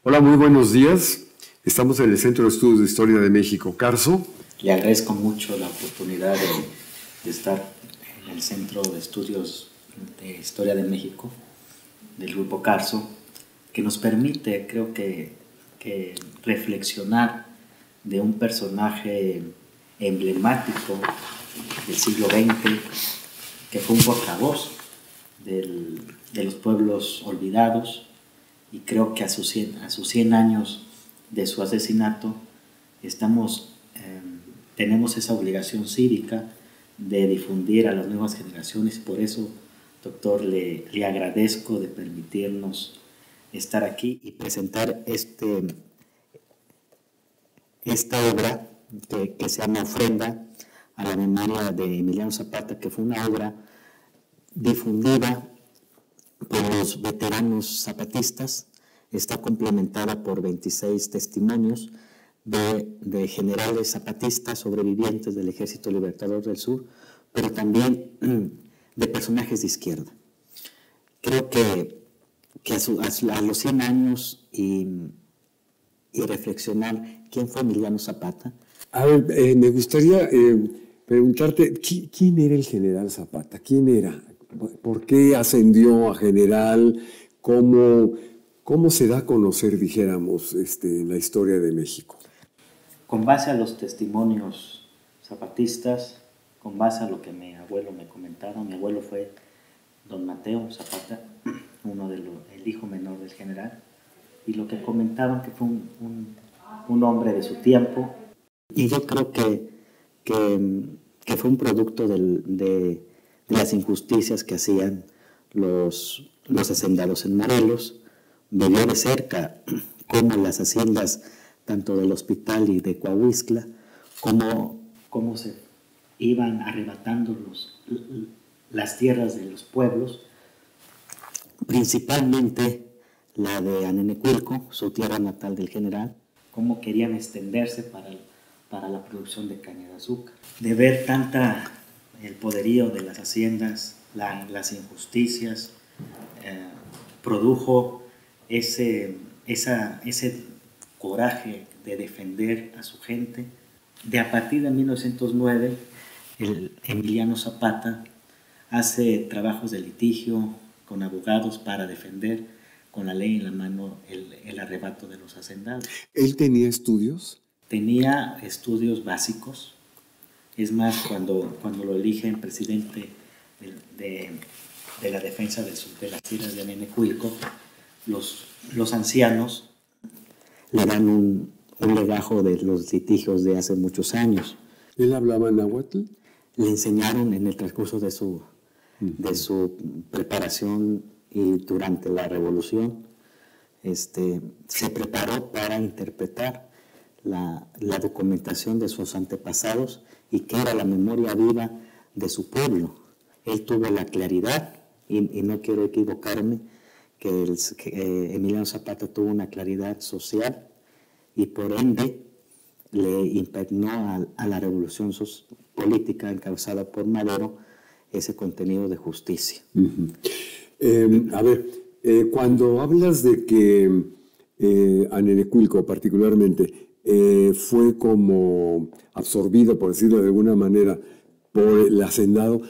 Hola, muy buenos días. Estamos en el Centro de Estudios de Historia de México, CARSO. Le agradezco mucho la oportunidad de estar en el Centro de Estudios de Historia de México del Grupo CARSO, que nos permite, creo que reflexionar de un personaje emblemático del siglo XX, que fue un portavoz de los pueblos olvidados, y creo que a sus 100 años de su asesinato tenemos esa obligación cívica de difundir a las nuevas generaciones. Por eso, doctor, le agradezco de permitirnos estar aquí y presentar esta obra que se llama Ofrenda a la memoria de Emiliano Zapata, que fue una obra difundida por los veteranos zapatistas. Está complementada por 26 testimonios de generales zapatistas sobrevivientes del Ejército Libertador del Sur, pero también de personajes de izquierda. Creo que a los 100 años y reflexionar quién fue Emiliano Zapata. A ver, me gustaría preguntarte, ¿quién era el general Zapata? ¿Quién era? ¿Por qué ascendió a general? ¿Cómo se da a conocer, dijéramos, en la historia de México? Con base a los testimonios zapatistas, con base a lo que mi abuelo me comentaba, mi abuelo fue don Mateo Zapata, el hijo menor del general, y lo que comentaban que fue un hombre de su tiempo, y yo creo que fue un producto de las injusticias que hacían los hacendados en Morelos. Vivió de cerca cómo las haciendas, tanto del hospital y de Coahuistla, cómo se iban arrebatando las tierras de los pueblos, principalmente la de Anenecuilco, su tierra natal del general, cómo querían extenderse para la producción de caña de azúcar. De ver el poderío de las haciendas, las injusticias, produjo ese coraje de defender a su gente. A partir de 1909, Emiliano Zapata hace trabajos de litigio con abogados para defender con la ley en la mano el arrebato de los hacendados. ¿Él tenía estudios? Tenía estudios básicos. Es más, cuando lo eligen presidente de la defensa de las tierras de Anenecuilco, los ancianos le dan un legajo de los litigios de hace muchos años. ¿Él hablaba náhuatl? Le enseñaron en el transcurso de su preparación y durante la Revolución. Se preparó para interpretar la documentación de sus antepasados y que era la memoria viva de su pueblo. Él tuvo la claridad, y no quiero equivocarme, que Emiliano Zapata tuvo una claridad social y por ende le impregnó a la revolución política encabezada por Madero ese contenido de justicia. Cuando hablas de que Anenecuilco particularmente fue como absorbido, por decirlo de alguna manera, por el hacendado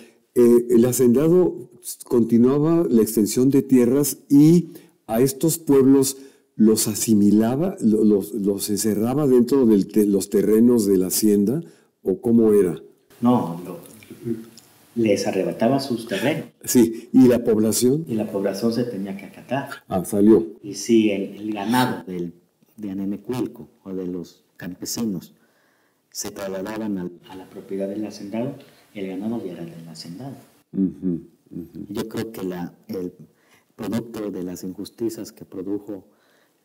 continuaba la extensión de tierras y a estos pueblos los asimilaba, los encerraba dentro de los terrenos de la hacienda, ¿o cómo era? No, les arrebataba sus terrenos. Sí, ¿y la población? Y la población se tenía que acatar. Salió. Y sí, el ganado de Anenecuilco o de los campesinos se trasladaban a la propiedad del hacendado, el ganado ya era del hacendado. Yo creo que el producto de las injusticias que produjo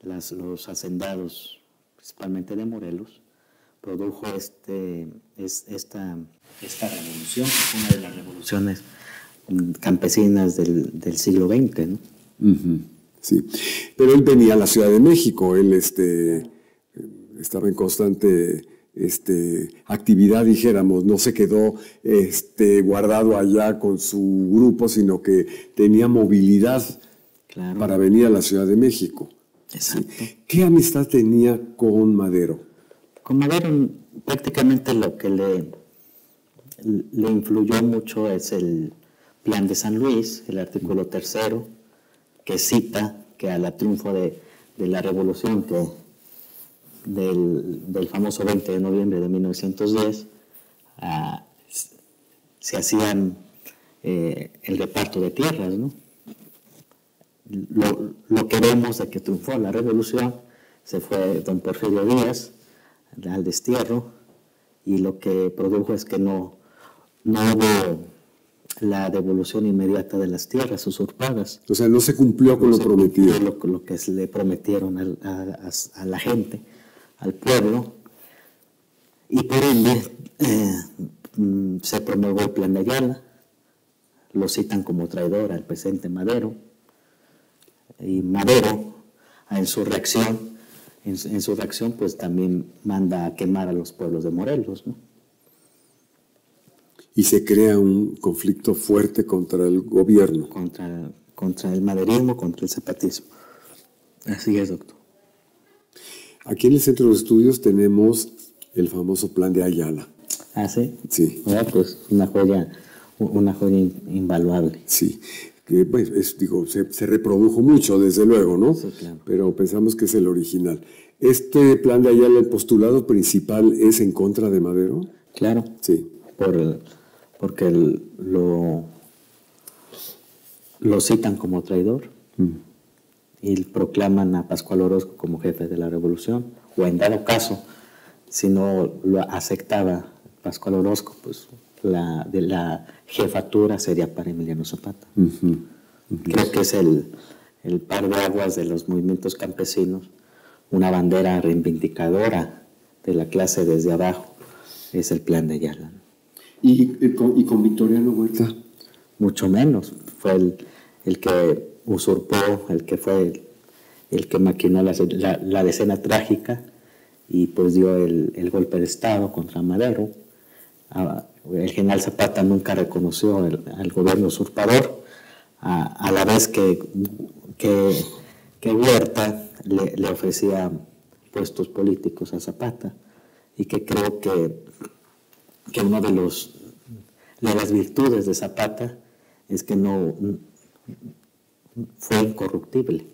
los hacendados, principalmente de Morelos, produjo esta revolución, que fue una de las revoluciones campesinas del siglo XX, ¿no? Sí, pero él venía a la Ciudad de México, él estaba en constante actividad, dijéramos, no se quedó guardado allá con su grupo, sino que tenía movilidad para venir a la Ciudad de México. Exacto. Sí. ¿Qué amistad tenía con Madero? Con Madero prácticamente lo que le influyó mucho es el Plan de San Luis, el artículo 3º, que cita que a la triunfo de la revolución del famoso 20 de noviembre de 1910 se hacían el reparto de tierras, ¿no? Lo que vemos de que triunfó la revolución, se fue don Porfirio Díaz al destierro, y lo que produjo es que no hubo la devolución inmediata de las tierras usurpadas. O sea, no se cumplió con lo prometido. Lo que le prometieron a la gente, al pueblo, y por ende se promulgó el Plan de Ayala. Lo citan como traidor al presidente Madero, y Madero en su reacción pues también manda a quemar a los pueblos de Morelos, ¿no? Y se crea un conflicto fuerte contra el gobierno. Contra el maderismo, contra el zapatismo. Así es, doctor. Aquí en el Centro de Estudios tenemos el famoso Plan de Ayala. ¿Ah, sí? Sí. Pues una joya invaluable. Sí. Que, pues, se reprodujo mucho, desde luego, ¿no? Sí, claro. Pero pensamos que es el original. ¿Este Plan de Ayala, el postulado principal, es en contra de Madero? Claro. Sí. Porque lo citan como traidor y proclaman a Pascual Orozco como jefe de la revolución, o en dado caso, si no lo aceptaba Pascual Orozco, pues de la jefatura sería para Emiliano Zapata. Creo que es el par de aguas de los movimientos campesinos, una bandera reivindicadora de la clase desde abajo, es el Plan de Ayala. ¿Y con Victoriano Huerta? Mucho menos. Fue el que usurpó, el que maquinó la decena trágica, y pues dio el golpe de Estado contra Madero. El general Zapata nunca reconoció al gobierno usurpador, a la vez que Huerta le ofrecía puestos políticos a Zapata, y que creo que una de las virtudes de Zapata es que no fue incorruptible,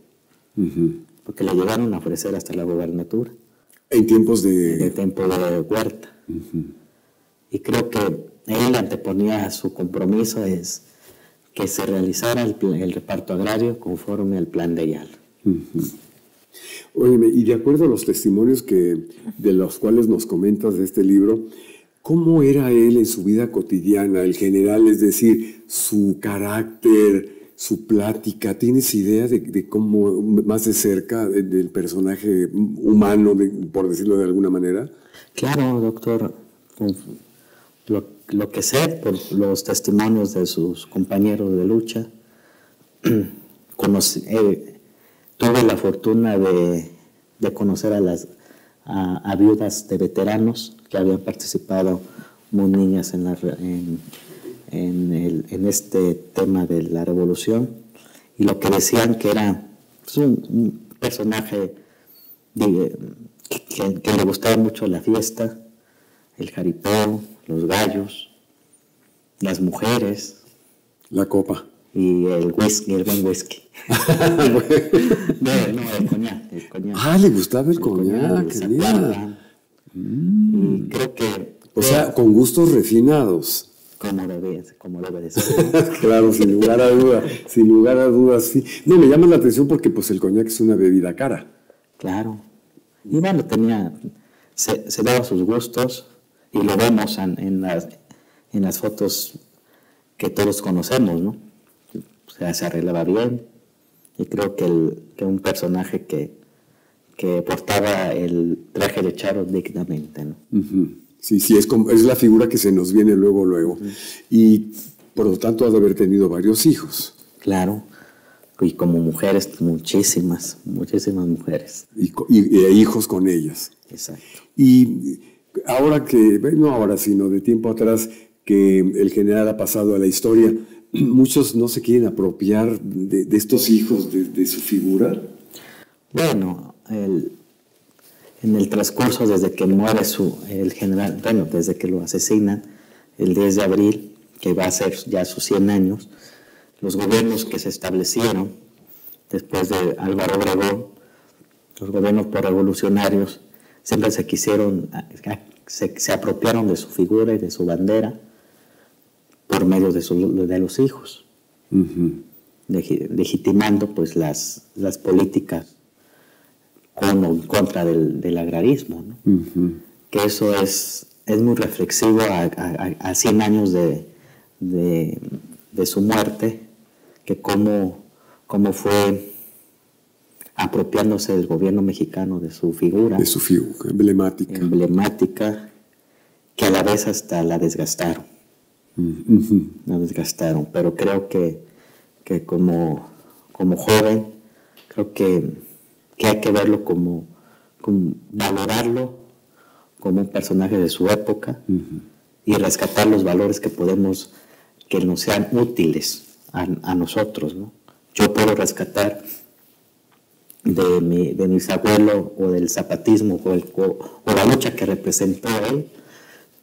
porque le llegaron a ofrecer hasta la gobernatura. En tiempos de Huerta. Y creo que él anteponía su compromiso es que se realizara el reparto agrario conforme al Plan de Ayala. Óyeme, y de acuerdo a los testimonios de los cuales nos comentas de este libro, ¿cómo era él en su vida cotidiana, el general? Es decir, su carácter, su plática. ¿Tienes idea de cómo, más de cerca, del personaje humano, por decirlo de alguna manera? Claro, doctor. Lo que sé por los testimonios de sus compañeros de lucha, tuve la fortuna de conocer a viudas de veteranos que habían participado muy niñas en este tema de la revolución, y lo que decían que era pues, un personaje que le gustaba mucho la fiesta, el jaripeo, los gallos, las mujeres, la copa y el whisky, el buen whisky. El coñac. Le gustaba el coñac. Y creo que... O sea, con gustos refinados. Como debe de ser. Claro, sin lugar a dudas, sí. No, me llama la atención porque pues el coñac es una bebida cara. Claro. Y bueno, se daba sus gustos, y lo vemos en las fotos que todos conocemos, ¿no? O sea, se arreglaba bien, y creo que un personaje que portaba el traje de charro dignamente, ¿no? Sí, es la figura que se nos viene luego. Y por lo tanto ha de haber tenido varios hijos. Claro, y como mujeres, muchísimas mujeres. Y hijos con ellas. Exacto. Y ahora no ahora, sino de tiempo atrás, que el general ha pasado a la historia, muchos no se quieren apropiar de estos hijos, de su figura. Bueno, en el transcurso desde que muere el general, bueno, desde que lo asesinan, el 10 de abril, que va a ser ya sus 100 años, los gobiernos que se establecieron después de Álvaro Obregón, los gobiernos revolucionarios, siempre se apropiaron de su figura y de su bandera por medio de los hijos, legitimando pues las políticas con o en contra del agrarismo, ¿no? Que eso es muy reflexivo a 100 años de su muerte, que cómo fue apropiándose del gobierno mexicano de su figura. De su figura emblemática. Emblemática, que a la vez hasta la desgastaron. La desgastaron, pero creo que como joven, creo que hay que verlo como valorarlo como un personaje de su época y rescatar los valores que nos sean útiles a nosotros, ¿no? Yo puedo rescatar de mis abuelos o del zapatismo o la lucha que representó él,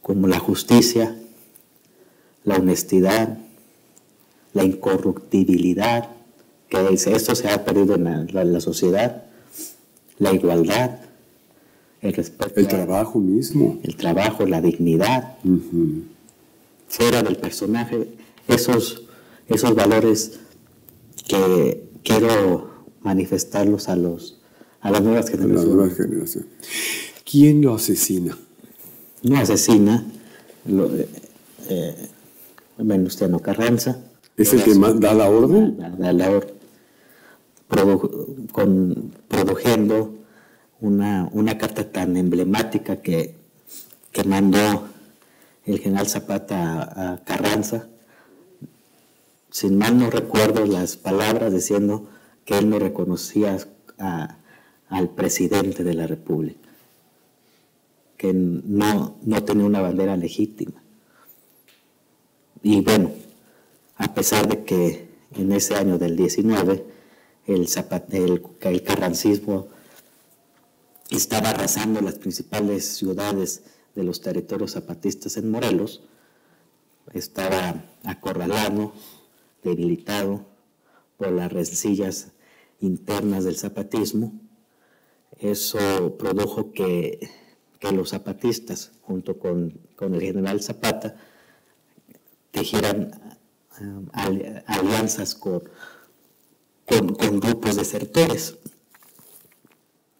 como la justicia, la honestidad, la incorruptibilidad, que esto se ha perdido en la sociedad, la igualdad, el respeto. El trabajo mismo. El trabajo, la dignidad. Fuera del personaje, esos valores que quiero manifestarlos a las nuevas generaciones. A las nuevas generaciones. ¿Quién lo asesina? No asesina, Venustiano Carranza. ¿Es el que da la orden? Da la orden. Produciendo una carta tan emblemática que mandó el general Zapata a Carranza, sin mal no recuerdo las palabras, diciendo que él no reconocía al presidente de la República, que no tenía una bandera legítima. Y bueno, a pesar de que en ese año del 19 el carrancismo estaba arrasando las principales ciudades de los territorios zapatistas en Morelos, estaba acorralado, debilitado por las rencillas internas del zapatismo. Eso produjo que los zapatistas, junto con el general Zapata, tejieran alianzas con grupos desertores.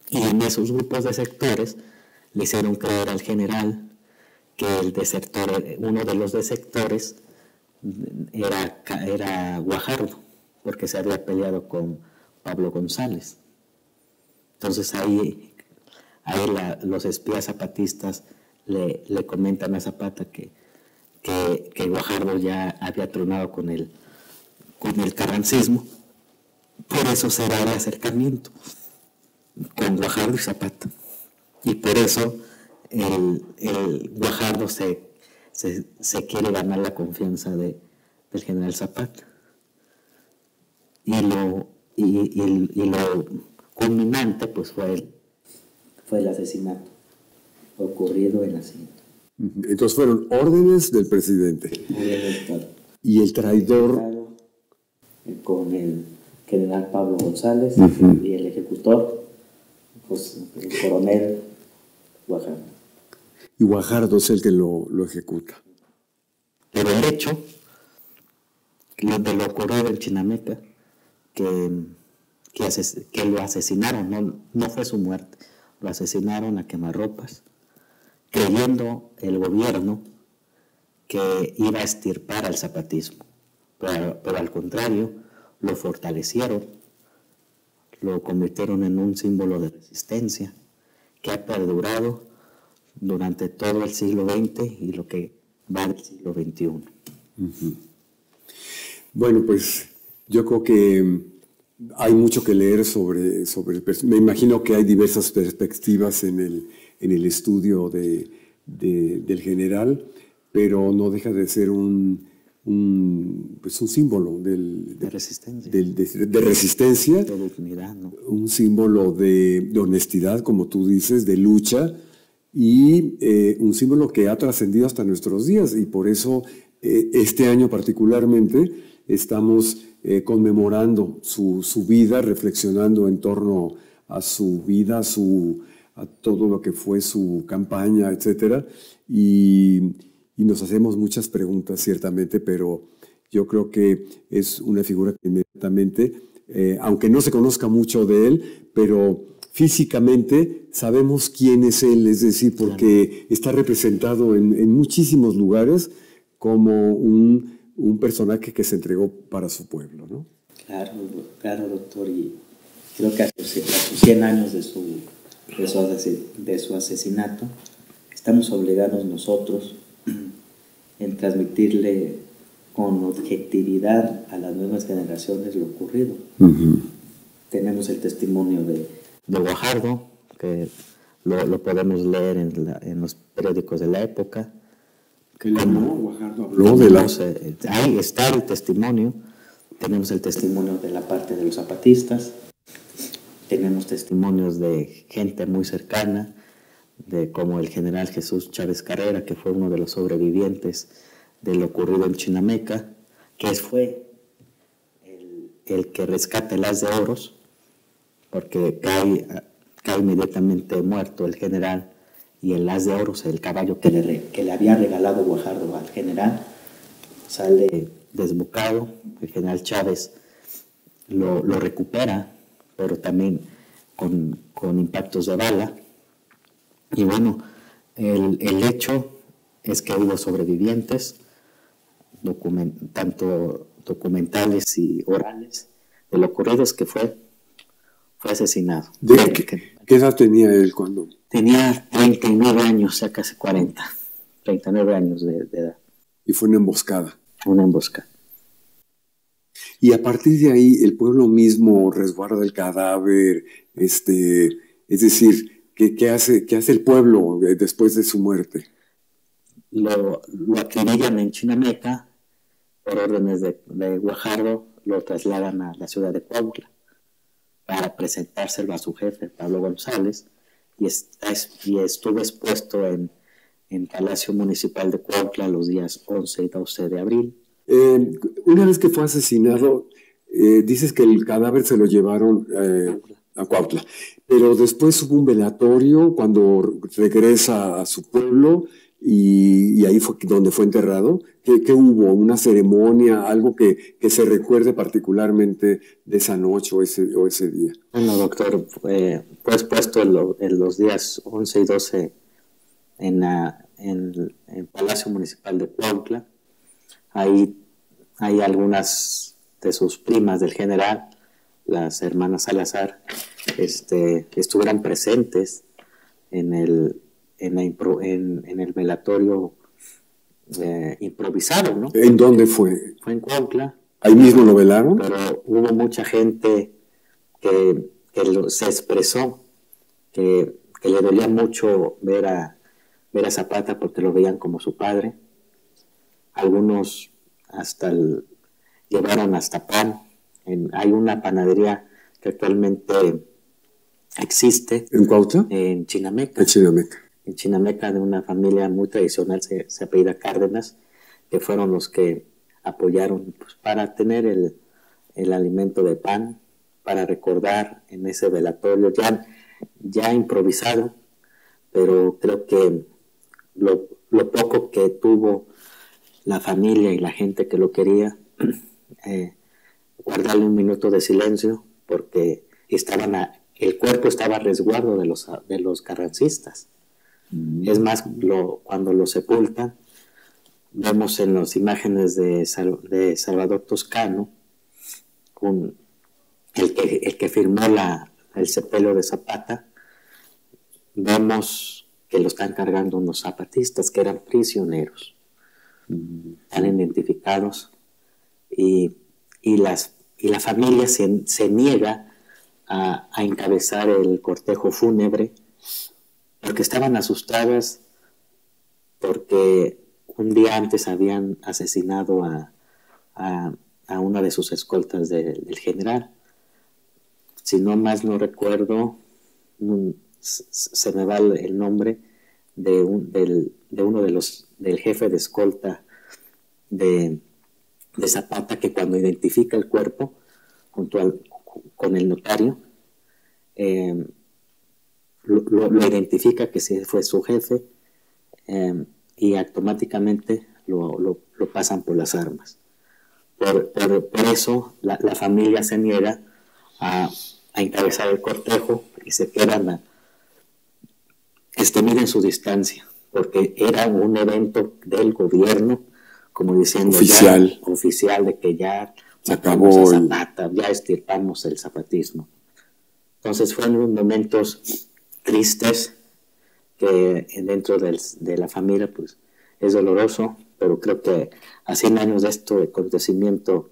Y en esos grupos desertores le hicieron creer al general que uno de los desertores era Guajardo, porque se había peleado con Pablo González. Entonces ahí los espías zapatistas le comentan a Zapata que Guajardo ya había tronado con el carrancismo. Por eso se da el acercamiento con Guajardo y Zapata. Y por eso el Guajardo se quiere ganar la confianza del general Zapata. Y lo culminante pues fue el asesinato ocurrido en la siguiente. Entonces fueron órdenes del presidente. Y el traidor con el general Pablo González y el ejecutor, pues, el coronel Guajardo. Y Guajardo es el que lo ejecuta. Pero el hecho de lo ocurrido en Chinameca, que lo asesinaron, no fue su muerte, lo asesinaron a quemarropas, creyendo el gobierno que iba a extirpar al zapatismo, pero al contrario, lo fortalecieron, lo convirtieron en un símbolo de resistencia que ha perdurado durante todo el siglo XX y lo que va del siglo XXI. Bueno, pues yo creo que hay mucho que leer sobre me imagino que hay diversas perspectivas en el estudio del general, pero no deja de ser un pues un símbolo de resistencia. De resistencia. De dignidad, ¿no? Un símbolo de honestidad, como tú dices, de lucha, y un símbolo que ha trascendido hasta nuestros días. Y por eso este año particularmente estamos conmemorando su vida, reflexionando en torno a su vida, a todo lo que fue su campaña, etcétera. Y nos hacemos muchas preguntas, ciertamente, pero yo creo que es una figura que inmediatamente, aunque no se conozca mucho de él, pero físicamente sabemos quién es él, es decir, porque está representado en muchísimos lugares como un personaje que se entregó para su pueblo, ¿no? Claro, doctor, y creo que a sus 100 años de su asesinato, estamos obligados nosotros en transmitirle con objetividad a las nuevas generaciones lo ocurrido. Tenemos el testimonio de Guajardo, que lo podemos leer en los periódicos de la época. ¿Qué le habló? Guajardo habló de la... Ahí está el testimonio. Tenemos el testimonio de la parte de los zapatistas. Tenemos testimonios de gente muy cercana, como el general Jesús Chávez Carrera, que fue uno de los sobrevivientes de lo ocurrido en Chinameca, que fue el que rescata el Haz de Oros, porque cae inmediatamente muerto el general, y el Haz de Oros, el caballo que le había regalado Guajardo al general, sale desbocado. El general Chávez lo recupera, pero también con impactos de bala. Y bueno, el hecho es que hubo sobrevivientes, tanto documentales y orales, de lo ocurrido es que fue asesinado. ¿Qué edad tenía él cuando? Tenía 39 años, ya casi 40, 39 años de edad. Y fue una emboscada. Una emboscada. Y a partir de ahí, el pueblo mismo resguarda el cadáver, es decir, ¿qué hace el pueblo después de su muerte? Lo acribillan en Chinameca, por órdenes de Guajardo, lo trasladan a la ciudad de Cuautla para presentárselo a su jefe, Pablo González, y estuvo expuesto en Palacio Municipal de Cuautla los días 11 y 12 de abril. Una vez que fue asesinado, dices que el cadáver se lo llevaron a Cuautla, pero después hubo un velatorio cuando regresa a su pueblo y ahí fue donde fue enterrado. ¿Qué hubo? ¿Una ceremonia? ¿Algo que se recuerde particularmente de esa noche o ese día? Bueno, doctor, fue expuesto en los días 11 y 12 en el Palacio Municipal de Cuautla. Ahí hay algunas de sus primas del general, las hermanas Salazar, estuvieran presentes en el velatorio improvisado, ¿no? ¿En dónde fue? Fue en Cuautla. ¿Ahí mismo lo velaron? Pero hubo mucha gente que se expresó que le dolía mucho ver a Zapata porque lo veían como su padre. Algunos llevaron hasta pan. Hay una panadería que actualmente existe. ¿En Cuautla? En Chinameca. En Chinameca, de una familia muy tradicional, se apellida Cárdenas, que fueron los que apoyaron pues, para tener el alimento de pan, para recordar en ese velatorio ya improvisado, pero creo que lo poco que tuvo la familia y la gente que lo quería, guardarle un minuto de silencio, porque el cuerpo estaba a resguardo de los carrancistas. Es más, cuando lo sepultan, vemos en las imágenes de Salvador Toscano, el que firmó el sepelio de Zapata, vemos que lo están cargando unos zapatistas que eran prisioneros. Están identificados y la familia se niega a encabezar el cortejo fúnebre porque estaban asustadas, porque un día antes habían asesinado a a una de sus escoltas del general. Si no más no recuerdo, se me va el nombre de uno del jefe de escolta de Zapata, que cuando identifica el cuerpo con el notario, lo identifica que sí fue su jefe, y automáticamente lo pasan por las armas. Por eso la familia se niega a encabezar el cortejo y se quedan miden su distancia, porque era un evento del gobierno, como diciendo oficial de que ya se acabó Zapata, ya extirpamos el zapatismo. Entonces fueron momentos tristes que dentro de la familia pues es doloroso, pero creo que a 100 años de este acontecimiento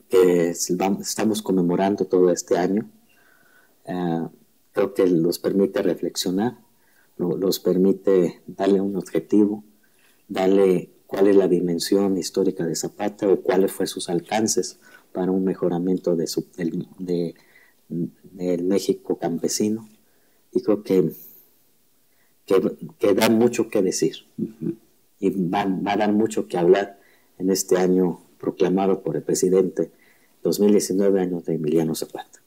que estamos conmemorando todo este año, creo que los permite reflexionar, los permite darle un objetivo, darle cuál es la dimensión histórica de Zapata o cuáles fueron sus alcances para un mejoramiento del México campesino. Y creo que da mucho que decir. Y va a dar mucho que hablar en este año proclamado por el presidente, 2019, año de Emiliano Zapata.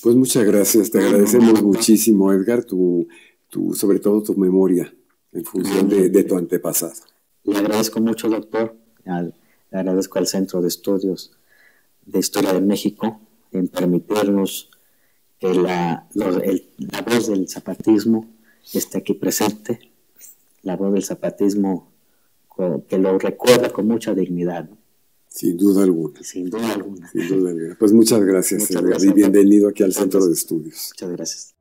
Pues muchas gracias, te agradecemos muchísimo, Edgar, sobre todo tu memoria en función de tu antepasado. Le agradezco mucho, doctor, le agradezco al Centro de Estudios de Historia de México en permitirnos que la voz del zapatismo esté aquí presente, la voz del zapatismo que lo recuerda con mucha dignidad, ¿no? Sin duda alguna. Sin duda alguna. Sin duda alguna. Pues muchas gracias, Edgar, y bienvenido aquí al Centro de Estudios. Muchas gracias.